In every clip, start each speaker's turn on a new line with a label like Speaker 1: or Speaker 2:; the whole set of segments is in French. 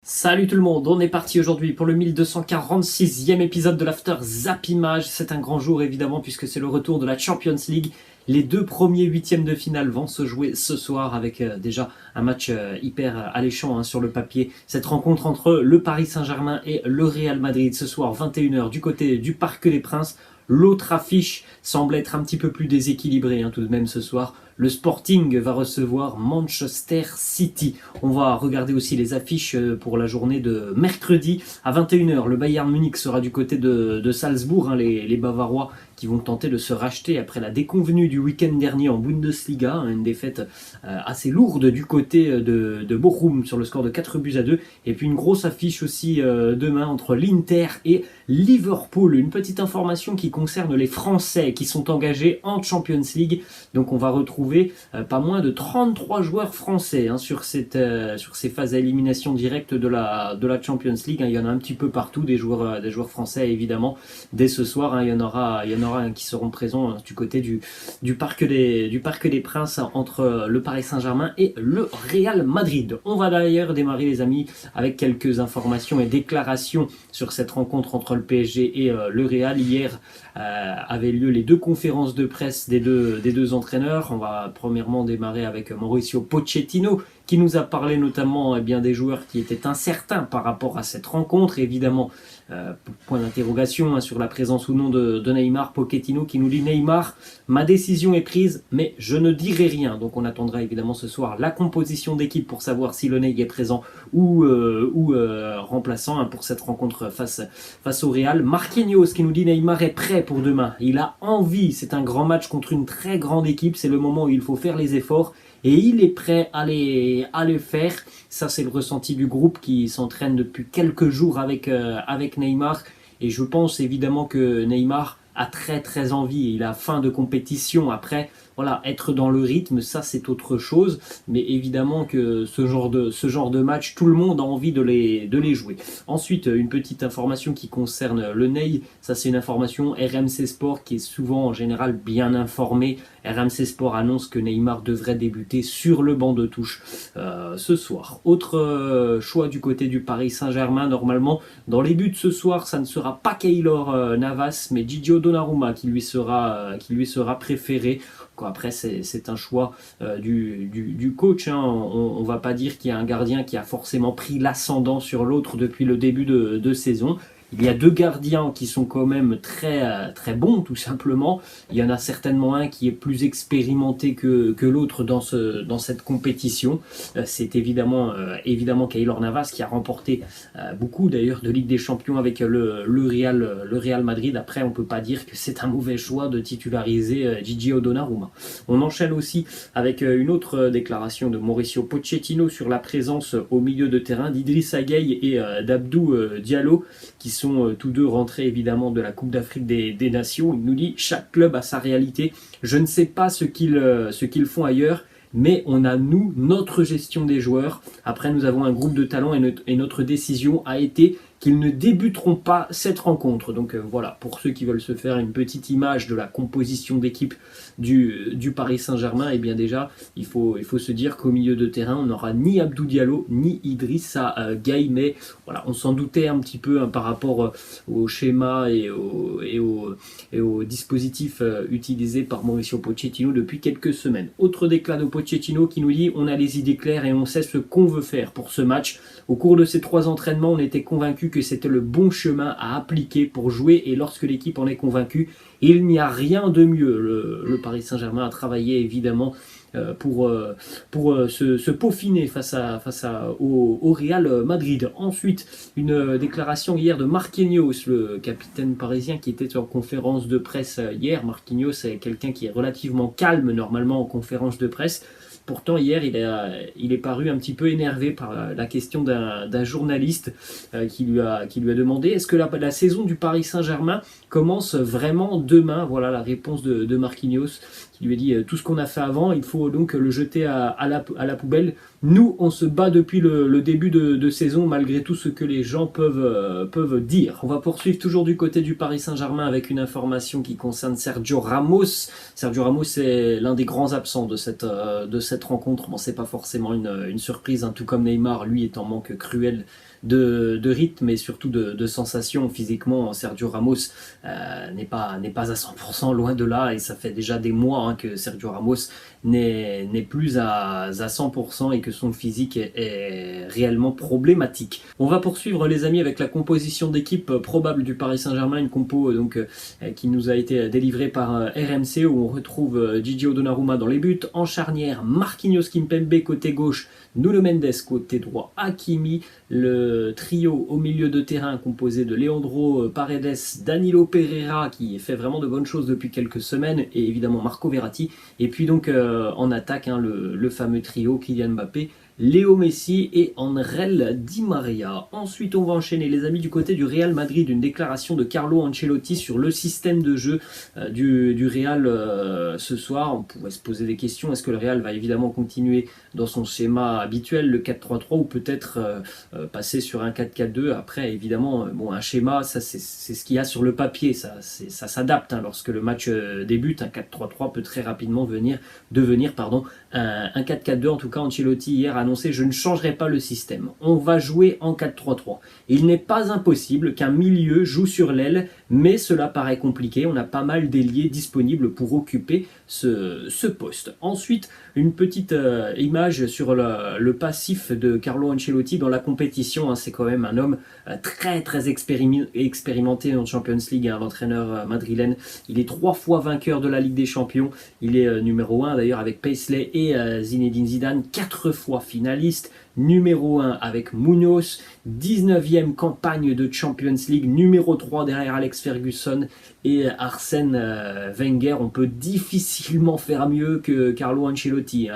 Speaker 1: Salut tout le monde, on est parti aujourd'hui pour le 1246e épisode de l'After Zappimage. C'est un grand jour évidemment puisque c'est le retour de la Champions League. Les deux premiers huitièmes de finale vont se jouer ce soir avec déjà un match hyper alléchant sur le papier. Cette rencontre entre le Paris Saint-Germain et le Real Madrid ce soir 21h du côté du Parc des Princes. L'autre affiche semble être un petit peu plus déséquilibrée tout de même ce soir. Le Sporting va recevoir Manchester City. On va regarder aussi les affiches pour la journée de mercredi à 21h. Le Bayern Munich sera du côté de Salzbourg, les Bavarois qui vont tenter de se racheter après la déconvenue du week-end dernier en Bundesliga, une défaite assez lourde du côté de Bochum sur le score de 4-2. Et puis une grosse affiche aussi demain entre l'Inter et Liverpool. Une petite information qui concerne les Français qui sont engagés en Champions League. Donc on va retrouver pas moins de 33 joueurs français sur ces phases à élimination directe de la Champions League. Il y en a un petit peu partout, des joueurs français évidemment. Dès ce soir, il y en aura qui seront présents du côté du Parc des Princes entre le Paris Saint-Germain et le Real Madrid. On va d'ailleurs démarrer les amis avec quelques informations et déclarations sur cette rencontre entre le PSG et le Real. Hier avaient lieu les deux conférences de presse des deux entraîneurs. On va premièrement démarrer avec Mauricio Pochettino qui nous a parlé notamment des joueurs qui étaient incertains par rapport à cette rencontre. Évidemment, point d'interrogation sur la présence ou non de Neymar. Pochettino qui nous dit: Neymar, ma décision est prise, mais je ne dirai rien. Donc on attendra évidemment ce soir la composition d'équipe pour savoir si le Ney est présent ou remplaçant pour cette rencontre face au Real. Marquinhos qui nous dit: Neymar est prêt pour demain. Il a envie. C'est un grand match contre une très grande équipe. C'est le moment où il faut faire les efforts. Et il est prêt à les faire. Ça, c'est le ressenti du groupe qui s'entraîne depuis quelques jours avec Neymar. Et je pense évidemment que Neymar a très très envie. Il a faim de compétition. Après, voilà, être dans le rythme, ça c'est autre chose. Mais évidemment que ce genre de match, tout le monde a envie de les jouer. Ensuite, une petite information qui concerne le Ney. Ça, c'est une information RMC Sport qui est souvent en général bien informée. RMC Sport annonce que Neymar devrait débuter sur le banc de touche ce soir. Autre choix du côté du Paris Saint-Germain. Normalement, dans les buts ce soir, ça ne sera pas Keylor Navas, mais Gigio Donnarumma qui lui sera préféré. Après, c'est un choix du coach. On ne va pas dire qu'il y a un gardien qui a forcément pris l'ascendant sur l'autre depuis le début de saison. Il y a deux gardiens qui sont quand même très, très bons, tout simplement. Il y en a certainement un qui est plus expérimenté que l'autre dans cette compétition. C'est évidemment Keylor Navas qui a remporté beaucoup d'ailleurs de Ligue des Champions avec le Real Madrid. Après, on ne peut pas dire que c'est un mauvais choix de titulariser Gigio Donnarumma. On enchaîne aussi avec une autre déclaration de Mauricio Pochettino sur la présence au milieu de terrain d'Idrissa Gueye et d'Abdou Diallo qui sont tous deux rentrés évidemment de la Coupe d'Afrique des Nations. Il nous dit: chaque club a sa réalité. Je ne sais pas ce qu'ils font ailleurs, mais on a notre gestion des joueurs. Après, nous avons un groupe de talents et notre décision a été qu'ils ne débuteront pas cette rencontre. Donc voilà, pour ceux qui veulent se faire une petite image de la composition d'équipe du Paris Saint-Germain, et bien déjà, il faut se dire qu'au milieu de terrain, on n'aura ni Abdou Diallo, ni Idrissa Gueye, mais voilà, on s'en doutait un petit peu par rapport au schéma et au dispositif utilisé par Mauricio Pochettino depuis quelques semaines. Autre déclat de Pochettino qui nous dit: on a les idées claires et on sait ce qu'on veut faire pour ce match. Au cours de ces 3 entraînements, on était convaincus que c'était le bon chemin à appliquer pour jouer, et lorsque l'équipe en est convaincue, il n'y a rien de mieux. Le Paris Saint-Germain a travaillé évidemment pour se peaufiner face au Real Madrid. Ensuite, une déclaration hier de Marquinhos, le capitaine parisien qui était en conférence de presse hier. Marquinhos est quelqu'un qui est relativement calme normalement en conférence de presse. Pourtant, hier, il est paru un petit peu énervé par la question d'un journaliste qui lui a demandé: est-ce que la saison du Paris Saint-Germain commence vraiment demain? Voilà la réponse de Marquinhos, qui lui a dit: tout ce qu'on a fait avant, il faut donc le jeter à la poubelle. Nous, on se bat depuis le début de saison, malgré tout ce que les gens peuvent dire. On va poursuivre toujours du côté du Paris Saint-Germain avec une information qui concerne Sergio Ramos. Sergio Ramos est l'un des grands absents de cette rencontre. Bon, c'est pas forcément une surprise, tout comme Neymar, lui est en manque cruel de rythme et surtout de sensations. Physiquement, Sergio Ramos n'est pas à 100%, loin de là, et ça fait déjà des mois que Sergio Ramos n'est plus à 100% et que son physique est réellement problématique. On va poursuivre les amis avec la composition d'équipe probable du Paris Saint-Germain, une compo qui nous a été délivrée par RMC, où on retrouve Gigio Donnarumma dans les buts, en charnière Marquinhos Kimpembe côté gauche, Nuno Mendes côté droit, Hakimi, le trio au milieu de terrain composé de Leandro Paredes, Danilo Pereira qui fait vraiment de bonnes choses depuis quelques semaines, et évidemment Marco Verratti, et puis donc en attaque le fameux trio Kylian Mbappé, Léo Messi et Angel Di Maria. Ensuite, on va enchaîner les amis du côté du Real Madrid, une déclaration de Carlo Ancelotti sur le système de jeu du Real ce soir. On pourrait se poser des questions, est-ce que le Real va évidemment continuer dans son schéma habituel, le 4-3-3, ou peut-être passer sur un 4-4-2. Après, évidemment, un schéma, ça c'est ce qu'il y a sur le papier, ça s'adapte. Lorsque le match débute, un 4-3-3 peut très rapidement devenir un 4-4-2. En tout cas, Ancelotti hier a annoncé: je ne changerai pas le système, on va jouer en 4-3-3. Il n'est pas impossible qu'un milieu joue sur l'aile, mais cela paraît compliqué, on a pas mal d'ailiers disponibles pour occuper ce poste. Ensuite, une petite image sur le passif de Carlo Ancelotti dans la compétition. C'est quand même un homme très très expérimenté en Champions League, l'entraîneur madrilène. Il est 3 fois vainqueur de la Ligue des Champions, il est numéro 1 d'ailleurs avec Paisley et Zinedine Zidane, 4 fois finaliste, numéro 1 avec Munoz, 19e campagne de Champions League, numéro 3 derrière Alex Ferguson et Arsène Wenger. On peut difficilement faire mieux que Carlo Ancelotti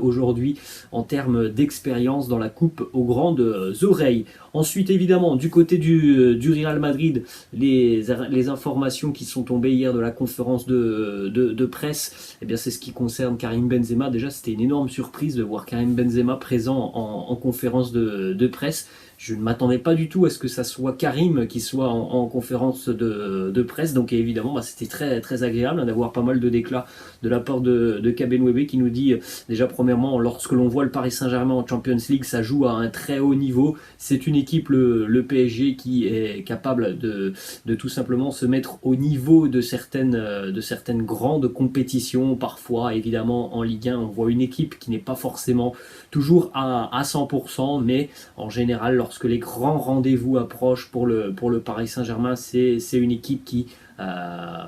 Speaker 1: aujourd'hui en termes d'expérience dans la coupe aux grandes oreilles. Ensuite, évidemment, du côté du Real Madrid, les informations qui sont tombées hier de la conférence de presse, c'est ce qui concerne Karim Benzema. Déjà, c'était une énorme surprise de voir Karim Benzema présent en conférence de presse. Je ne m'attendais pas du tout à ce que ça soit Karim qui soit en conférence de presse. Donc évidemment, c'était très, très agréable d'avoir pas mal de déclats de la part de Kabenwebe qui nous dit déjà premièrement, lorsque l'on voit le Paris Saint-Germain en Champions League, ça joue à un très haut niveau. C'est une équipe, le PSG, qui est capable de tout simplement se mettre au niveau de certaines grandes compétitions. Parfois, évidemment, en Ligue 1, on voit une équipe qui n'est pas forcément toujours à 100%, mais en général, lorsque les grands rendez-vous approchent pour le Paris Saint-Germain, c'est une équipe qui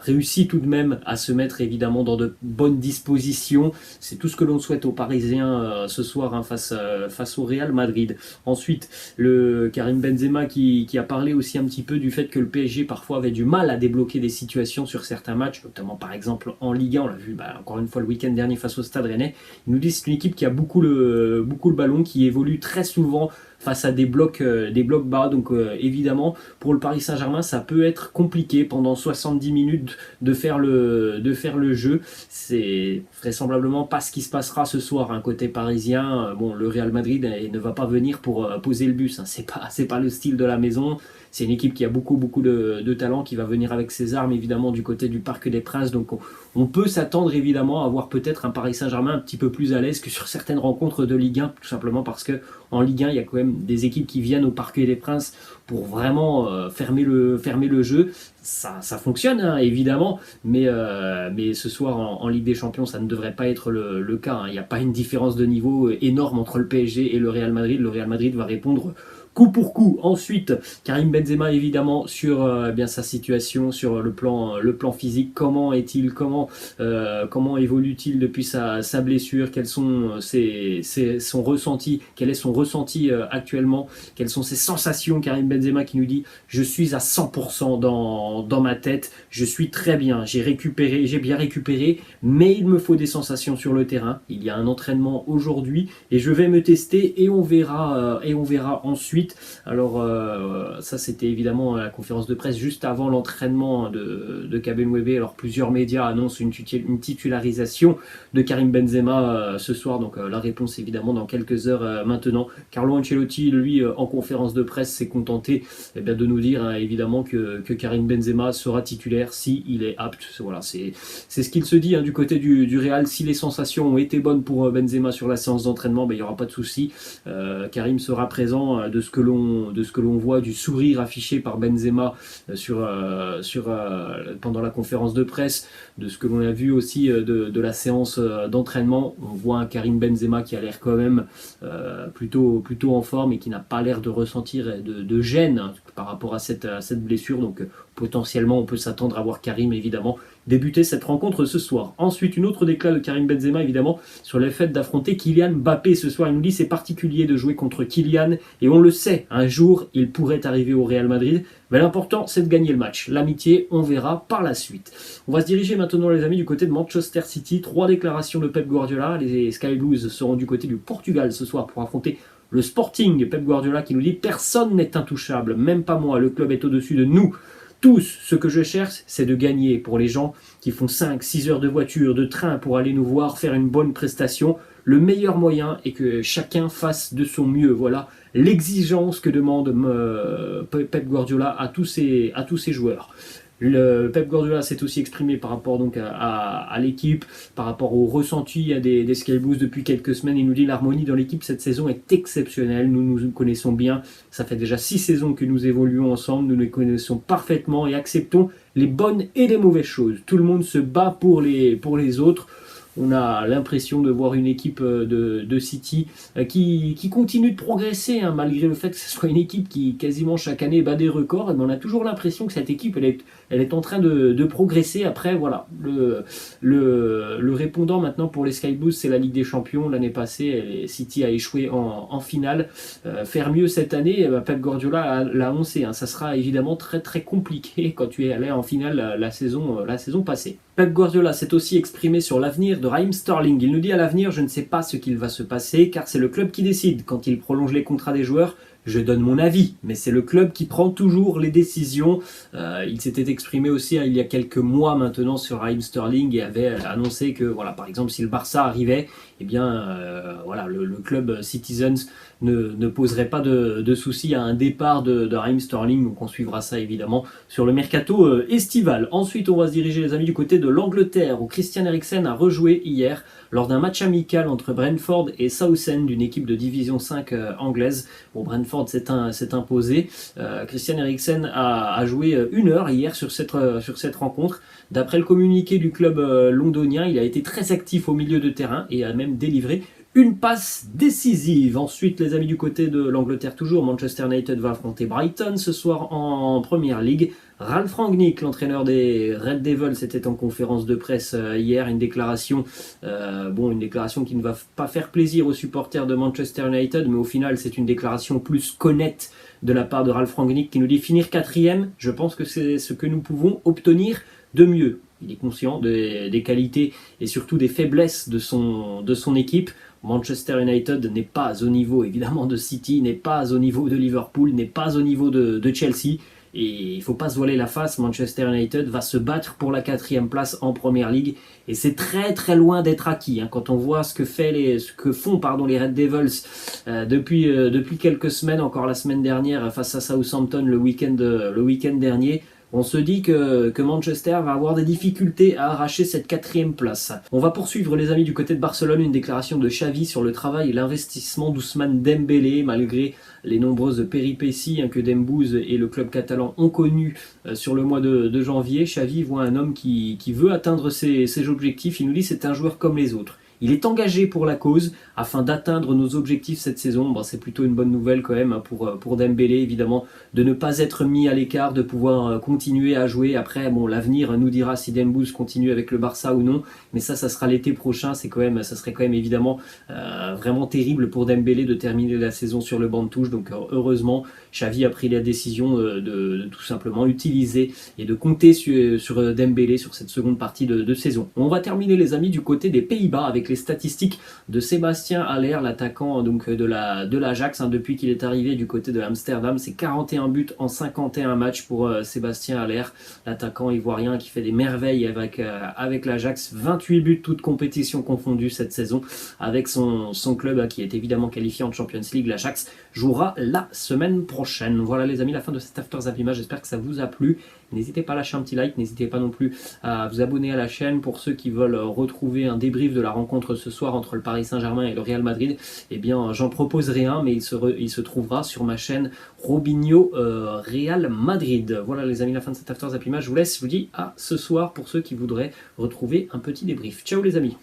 Speaker 1: réussit tout de même à se mettre évidemment dans de bonnes dispositions. C'est tout ce que l'on souhaite aux Parisiens ce soir face au Real Madrid. Ensuite, le Karim Benzema qui a parlé aussi un petit peu du fait que le PSG parfois avait du mal à débloquer des situations sur certains matchs, notamment par exemple en Ligue 1, on l'a vu encore une fois le week-end dernier face au Stade Rennais. Il nous dit que c'est une équipe qui a beaucoup le ballon, qui évolue très souvent face à des blocs bas. Donc évidemment, pour le Paris Saint-Germain, ça peut être compliqué pendant 70 minutes de faire le jeu. C'est vraisemblablement pas ce qui se passera ce soir. Côté parisien, le Real Madrid ne va pas venir pour poser le bus. C'est pas le style de la maison. C'est une équipe qui a beaucoup de talent, qui va venir avec ses armes évidemment du côté du Parc des Princes. Donc on peut s'attendre évidemment à voir peut-être un Paris Saint-Germain un petit peu plus à l'aise que sur certaines rencontres de Ligue 1, tout simplement parce que en Ligue 1, il y a quand même des équipes qui viennent au Parc des Princes pour vraiment fermer le jeu. Ça fonctionne évidemment, mais ce soir en Ligue des Champions, ça ne devrait pas être le cas. Il n'y a pas une différence de niveau énorme entre le PSG et le Real Madrid. Le Real Madrid va répondre coup pour coup. Ensuite, Karim Benzema évidemment sur sa situation, sur le plan physique. Comment est-il, comment évolue-t-il depuis sa blessure? Quels sont son ressenti? Quel est son ressenti actuellement? Quelles sont ses sensations? Karim Benzema qui nous dit: je suis à 100% dans ma tête, je suis très bien, j'ai bien récupéré, mais il me faut des sensations sur le terrain. Il y a un entraînement aujourd'hui et je vais me tester et on verra ensuite. Alors ça c'était évidemment la conférence de presse juste avant l'entraînement de Kabenwebe. Alors plusieurs médias annoncent une titularisation de Karim Benzema ce soir, donc la réponse évidemment dans quelques heures maintenant. Carlo Ancelotti lui en conférence de presse s'est contenté de nous dire évidemment que Karim Benzema sera titulaire si il est apte. Voilà, c'est ce qu'il se dit du côté du Real. Si les sensations ont été bonnes pour Benzema sur la séance d'entraînement, il n'y aura pas de souci. Karim sera présent. De ce que l'on voit, du sourire affiché par Benzema pendant la conférence de presse, de ce que l'on a vu aussi de la séance d'entraînement. On voit un Karim Benzema qui a l'air quand même plutôt en forme et qui n'a pas l'air de ressentir de gêne par rapport à cette blessure. Donc potentiellement on peut s'attendre à voir Karim évidemment débuter cette rencontre ce soir. Ensuite, une autre déclat de Karim Benzema évidemment sur le fait d'affronter Kylian Mbappé ce soir. Il nous dit c'est particulier de jouer contre Kylian et on le sait, un jour il pourrait arriver au Real Madrid, mais l'important c'est de gagner le match. L'amitié, on verra par la suite. On va se diriger maintenant les amis du côté de Manchester City. 3 déclarations de Pep Guardiola. Les Sky Blues seront du côté du Portugal ce soir pour affronter le Sporting. Pep Guardiola qui nous dit personne n'est intouchable, même pas moi, le club est au-dessus de nous. Tous, ce que je cherche, c'est de gagner. Pour les gens qui font 5-6 heures de voiture, de train pour aller nous voir faire une bonne prestation, le meilleur moyen est que chacun fasse de son mieux. Voilà l'exigence que demande Pep Guardiola à tous ses joueurs. Le Pep Guardiola s'est aussi exprimé par rapport donc à l'équipe, par rapport au ressenti des Sky Blues depuis quelques semaines. Il nous dit l'harmonie dans l'équipe cette saison est exceptionnelle. Nous nous connaissons bien. Ça fait déjà 6 saisons que nous évoluons ensemble. Nous les connaissons parfaitement et acceptons les bonnes et les mauvaises choses. Tout le monde se bat pour les autres. On a l'impression de voir une équipe de City qui continue de progresser, hein, malgré le fait que ce soit une équipe qui quasiment chaque année bat des records. Mais on a toujours l'impression que cette équipe elle est en train de progresser. Après voilà, le répondant maintenant pour les Sky Blues, c'est la Ligue des Champions. L'année passée, City a échoué en finale. Faire mieux cette année, Pep Guardiola l'a annoncé, hein, ça sera évidemment très très compliqué quand tu es allé en finale la saison passée. Pep Guardiola s'est aussi exprimé sur l'avenir de Raheem Sterling. Il nous dit à l'avenir, je ne sais pas ce qu'il va se passer car c'est le club qui décide. Quand il prolonge les contrats des joueurs, je donne mon avis, mais c'est le club qui prend toujours les décisions. Il s'était exprimé aussi il y a quelques mois maintenant sur Raheem Sterling et avait annoncé que voilà, par exemple si le Barça arrivait, eh bien voilà, le club Citizens ne poserait pas de soucis à un départ de Raheem Sterling. Donc on suivra ça évidemment sur le mercato estival. Ensuite on va se diriger les amis du côté de l'Angleterre où Christian Eriksen a rejoué hier lors d'un match amical entre Brentford et Southend d'une équipe de division 5 anglaise. Bon, Brentford s'est imposé. Christian Eriksen a joué 1 heure hier sur cette rencontre. D'après le communiqué du club londonien, il a été très actif au milieu de terrain et a même délivré une passe décisive. Ensuite, les amis du côté de l'Angleterre toujours, Manchester United va affronter Brighton ce soir en Premier League. Ralf Rangnick, l'entraîneur des Red Devils, était en conférence de presse hier, une déclaration qui ne va pas faire plaisir aux supporters de Manchester United, mais au final c'est une déclaration plus qu'honnête de la part de Ralf Rangnick qui nous dit finir 4e, je pense que c'est ce que nous pouvons obtenir de mieux. Il est conscient des qualités et surtout des faiblesses de son équipe. Manchester United n'est pas au niveau évidemment de City, n'est pas au niveau de Liverpool, n'est pas au niveau de Chelsea. Et il ne faut pas se voiler la face, Manchester United va se battre pour la 4e place en Premier League. Et c'est très très loin d'être acquis. Hein. Quand on voit ce que font les Red Devils depuis quelques semaines, encore la semaine dernière face à Southampton le week-end dernier, on se dit que Manchester va avoir des difficultés à arracher cette 4e place. On va poursuivre les amis du côté de Barcelone, une déclaration de Xavi sur le travail et l'investissement d'Ousmane Dembélé, malgré les nombreuses péripéties que Dembouz et le club catalan ont connues sur le mois de janvier. Xavi voit un homme qui veut atteindre ses objectifs. Il nous dit que c'est un joueur comme les autres. Il est engagé pour la cause afin d'atteindre nos objectifs cette saison. Bon, c'est plutôt une bonne nouvelle quand même pour Dembélé, évidemment, de ne pas être mis à l'écart, de pouvoir continuer à jouer. Après, bon, l'avenir nous dira si Dembouz continue avec le Barça ou non, mais ça sera l'été prochain. Ça serait quand même évidemment vraiment terrible pour Dembélé de terminer la saison sur le banc de touche. Donc heureusement, Xavi a pris la décision de tout simplement utiliser et de compter sur Dembélé sur cette seconde partie de saison. On va terminer les amis du côté des Pays-Bas avec les statistiques de Sébastien Haller, l'attaquant donc de l'Ajax, hein, depuis qu'il est arrivé du côté de Amsterdam. C'est 41 buts en 51 matchs pour Sébastien Haller, l'attaquant ivoirien qui fait des merveilles avec l'Ajax. 28 buts toutes compétitions confondues cette saison avec son club qui est évidemment qualifié en Champions League. L'Ajax jouera la semaine prochaine. Voilà les amis, la fin de cet After Zapima. J'espère que ça vous a plu. N'hésitez pas à lâcher un petit like, n'hésitez pas non plus à vous abonner à la chaîne pour ceux qui veulent retrouver un débrief de la rencontre rencontre ce soir entre le Paris Saint-Germain et le Real Madrid, eh bien j'en proposerai un, mais il se trouvera sur ma chaîne Robinho Real Madrid. Voilà les amis, la fin de cet After Zap Image. Je vous laisse, je vous dis à ce soir pour ceux qui voudraient retrouver un petit débrief. Ciao les amis.